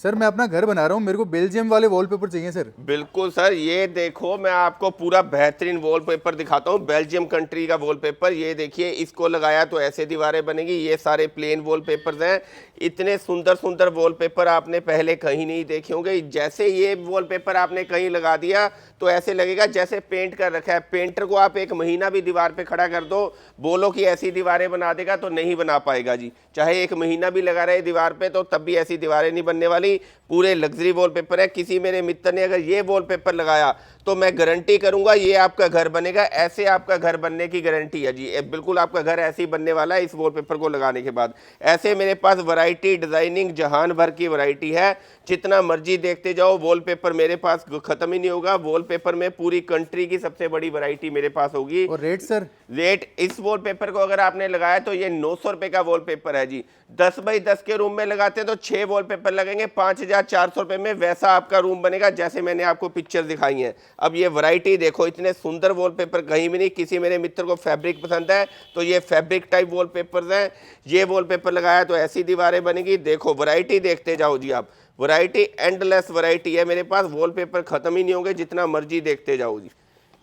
Sir मैं अपना घर बना रहा हूँ, मेरे को बेल्जियम वाले वॉलपेपर चाहिए सर। बिल्कुल सर, ये देखो मैं आपको पूरा बेहतरीन वॉलपेपर दिखाता हूँ, बेल्जियम कंट्री का वॉलपेपर। ये देखिए, इसको लगाया तो ऐसे दीवारें बनेगी। ये सारे प्लेन वॉलपेपर्स हैं। इतने सुंदर सुंदर वॉलपेपर आपने पहले कहीं नहीं देखे होंगे। जैसे ये वॉलपेपर आपने कहीं लगा दिया तो ऐसे लगेगा जैसे पेंट कर रखा है। पेंटर को आप 1 महीना भी दीवार पे खड़ा कर दो, बोलो कि ऐसी दीवारें बना देगा, तो नहीं बना पाएगा जी। चाहे 1 महीना भी लगा रहे दीवार पे तो तब भी ऐसी दीवारें नहीं बनने वाली। पूरे लग्जरी वॉलपेपर है। किसी मेरे मित्र ने अगर ये वॉलपेपर लगाया तो मैं गारंटी करूंगा ये आपका घर बनेगा। ऐसे आपका घर बनने की गारंटी है जी। बिल्कुल आपका घर ऐसे ही बनने वाला है इस वॉलपेपर को लगाने के बाद। ऐसे मेरे पास वैरायटी, डिजाइनिंग जहान भर की वैरायटी है। जितना मर्जी देखते जाओ, वॉलपेपर मेरे पास खत्म ही नहीं होगा। वॉलपेपर में पूरी कंट्री की सबसे बड़ी वैरायटी मेरे पास होगी। और रेट सर? रेट इस वॉलपेपर को अगर आपने लगाया तो ये 900 रुपए का वॉलपेपर है जी। 10 बाई 10 के रूम में लगाते हैं तो 6 वॉलपेपर लगेंगे 5400 रुपए में। वैसा आपका रूम बनेगा जैसे मैंने आपको पिक्चर दिखाई है। अब ये वैरायटी देखो, इतने सुंदर वॉलपेपर कहीं भी नहीं। किसी मेरे मित्र को फैब्रिक पसंद है तो ये फैब्रिक टाइप वॉलपेपर्स हैं। ये वॉलपेपर लगाया तो ऐसी दीवारें बनेगी। देखो वैरायटी देखते जाओ जी आप। वैरायटी एंडलेस वैरायटी है मेरे पास। वॉलपेपर खत्म ही नहीं होंगे, जितना मर्जी देखते जाओ जी।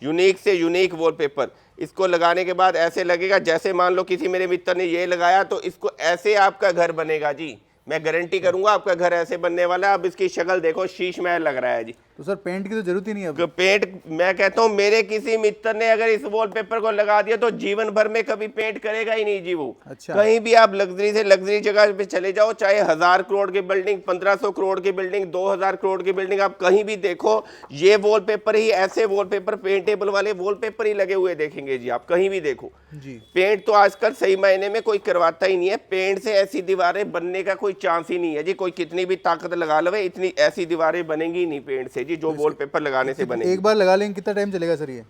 यूनिक से यूनिक वॉलपेपर। इसको लगाने के बाद ऐसे लगेगा जैसे मान लो किसी मेरे मित्र ने ये लगाया तो इसको ऐसे आपका घर बनेगा जी। मैं गारंटी करूंगा आपका घर ऐसे बनने वाला है। अब इसकी शक्ल देखो, शीश महल लग रहा है जी। तो सर पेंट की तो जरूरत ही नहीं है अब? पेंट, मैं कहता हूँ मेरे किसी मित्र ने अगर इस वॉलपेपर को लगा दिया तो जीवन भर में कभी पेंट करेगा ही नहीं जी वो। अच्छा। कहीं भी आप लग्जरी से लग्जरी जगह पे चले जाओ, चाहे 1000 करोड़ की बिल्डिंग, 1500 करोड़ की बिल्डिंग, 2000 करोड़ की बिल्डिंग, आप कहीं भी देखो ये वॉलपेपर ही, ऐसे वॉलपेपर, पेंटेबल वाले वॉलपेपर ही लगे हुए देखेंगे जी आप कहीं भी देखो जी। पेंट तो आजकल सही मायने में कोई करवाता ही नहीं है। पेंट से ऐसी दीवारें बनने का कोई चांस ही नहीं है जी। कोई कितनी भी ताकत लगा लो, इतनी ऐसी दीवारें बनेंगी नहीं पेंट से जी, जो वॉलपेपर लगाने से बनेगी। एक बार लगा लेंगे कितना टाइम चलेगा सर ये?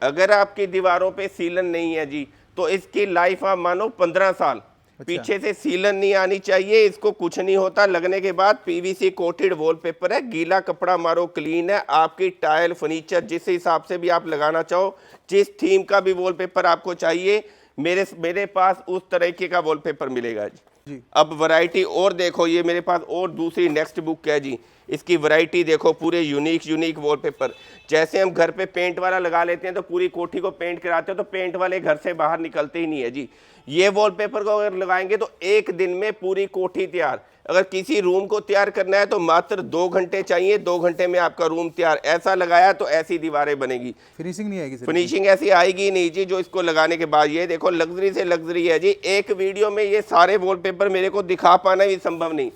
अगर आपकी दीवारों पे सीलन नहीं है जी तो इसकी लाइफ आप मानो 15 साल। अच्छा। पीछे से सीलन नहीं आनी चाहिए, इसको कुछ नहीं होता। लगने के बाद पीवीसी कोटेड वॉलपेपर है। गीला कपड़ा मारो, क्लीन है। आपकी टाइल, फर्नीचर जिस हिसाब से भी आप लगाना चाहो, जिस थीम का भी वॉलपेपर आपको चाहिए, मेरे पास उस तरीके का वॉलपेपर मिलेगा जी। अब वैरायटी और देखो, ये मेरे पास और दूसरी नेक्स्ट बुक है जी। इसकी वैरायटी देखो, पूरे यूनिक वॉलपेपर। जैसे हम घर पे पेंट वाला लगा लेते हैं तो पूरी कोठी को पेंट कराते हैं तो पेंट वाले घर से बाहर निकलते ही नहीं है जी। ये वॉलपेपर को अगर लगाएंगे तो 1 दिन में पूरी कोठी तैयार। अगर किसी रूम को तैयार करना है तो मात्र 2 घंटे चाहिए, 2 घंटे में आपका रूम तैयार। ऐसा लगाया तो ऐसी दीवारें बनेगी। फिनिशिंग नहीं आएगी सर? फिनिशिंग ऐसी आएगी नहीं जी जो इसको लगाने के बाद। ये देखो लग्जरी से लग्जरी है जी। एक वीडियो में ये सारे वॉलपेपर मेरे को दिखा पाना भी संभव नहीं।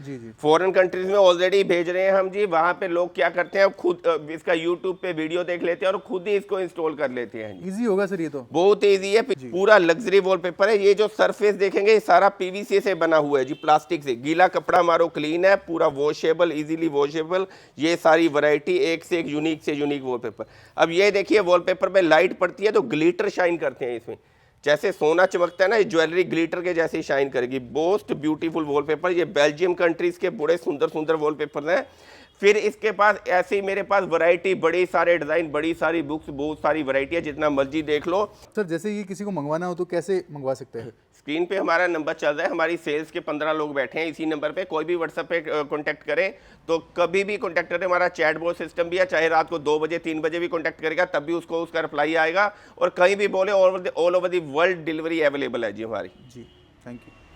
जी। फॉरेन कंट्रीज में ऑलरेडी भेज रहे हैं हम जी। वहां पे लोग क्या करते हैं, खुद इसका यूट्यूब पे वीडियो देख लेते हैं और खुद ही इसको इंस्टॉल कर लेते हैं। इजी होगा सर ये तो? बहुत इजी है। पूरा लग्जरी वॉलपेपर है। ये जो सरफेस देखेंगे ये सारा पीवीसी से बना हुआ है जी, प्लास्टिक से। गीला कपड़ा मारो, क्लीन है, पूरा वॉशेबल, इजीली वॉशेबल। ये सारी वैरायटी, एक से एक यूनिक वॉलपेपर। अब ये देखिए, वॉलपेपर पे लाइट पड़ती है तो ग्लिटर शाइन करते हैं इसमें। जैसे सोना चमकता है ना, ये ज्वेलरी ग्लिटर के जैसे शाइन करेगी। Most beautiful wallpaper. ये बेल्जियम कंट्रीज के बड़े सुंदर सुंदर वॉलपेपर हैं। फिर इसके पास ऐसे ही मेरे पास वैरायटी, बड़ी सारे डिजाइन, बड़ी सारी बुक्स, बहुत सारी वैरायटी है, जितना मर्जी देख लो सर। जैसे ये किसी को मंगवाना हो तो कैसे मंगवा सकते हैं? स्क्रीन पे हमारा नंबर चल रहा है। हमारी सेल्स के 15 लोग बैठे हैं इसी नंबर पे। कोई भी व्हाट्सएप पे कांटेक्ट करें तो कभी भी कांटेक्ट करें। हमारा चैट बॉट सिस्टम भी है। चाहे रात को 2 बजे 3 बजे भी कांटेक्ट करेगा तब भी उसको उसका रिप्लाई आएगा। और कहीं भी बोले all over the world delivery available है जी हमारी। जी, थैंक यू।